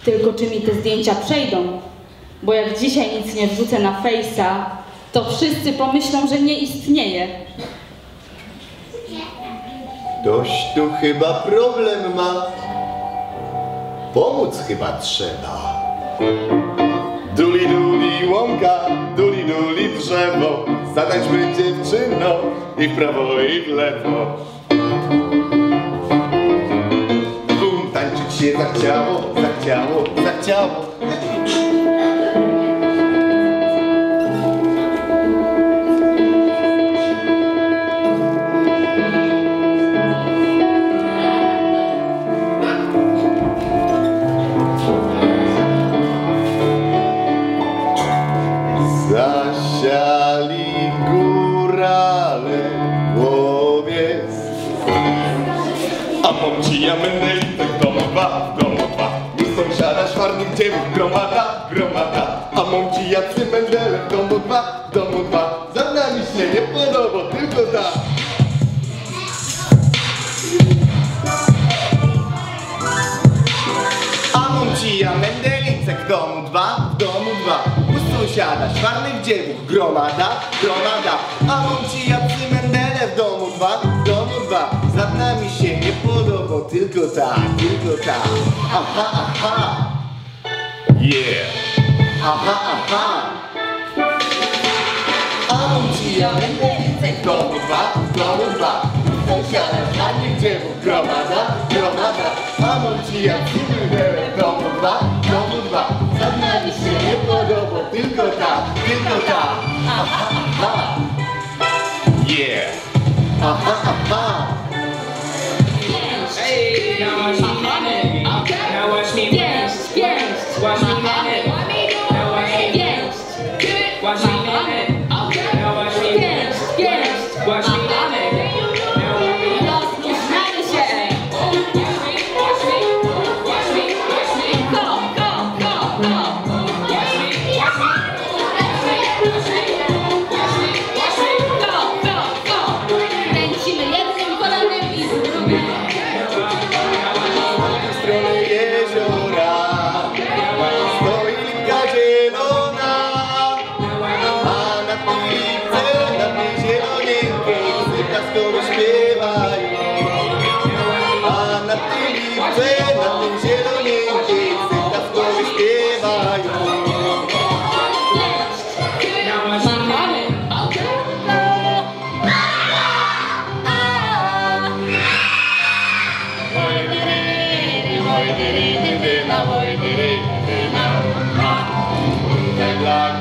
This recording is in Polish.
Tylko czy mi te zdjęcia przejdą? Bo jak dzisiaj nic nie wrzucę na Face'a, to wszyscy pomyślą, że nie istnieje. Ktoś tu chyba problem ma. Pomóc chyba trzeba. Duli duli łąka, duli duli drzewo. Zatańczmy dziewczyno i w prawo i w lewo. Tańczyć się zachciało, zachciało, zachciało. Zasiali górale łowiec. A momci menelice w domu dwa, w domu dwa. I sąsiada szwarnych dziewów gromada, gromada. A momci jacy mendele w domu dwa, w domu dwa. Za nami się nie podoba, tylko tak. A momci mendelice w domu dwa, w domu dwa. U sąsiada szwarnych dziewów gromada, gromada. A momci jacy mendele w domu dwa, w domu dwa. Za nami się nie podoba, tylko tak, tylko tak. Aha, aha. Yeah. Aha, aha. A momci mendelice w domu dwa, w domu dwa. Sąsiada szwarnych dziewów gromada, gromada. A momci jacy mendele w domu dwa, w domu dwa. Za nami się nie podoba, tylko tak, tylko tak. Aha, aha. Yeah. Aha, aha. Hey, now watch me name it. Now watch me Pięść, pięść. watch me name it. Now watch me Pięść, watch me name it. Now watch me pięść, pięść. watch me name it. Now watch me Rozpoznamy się. watch me watch me watch me Go, go, go, go. watch me watch me watch me watch me Go, go, go. Kręcimy jednym kolanem i z drugim. Z strony jeziora stoi lipka zielona, a na tej lipce, na tej zielonieńkiej sykaskowy śpiewają. A na tej lipce, na tej zielonieńkiej sykaskowy śpiewają. Machamy. Dla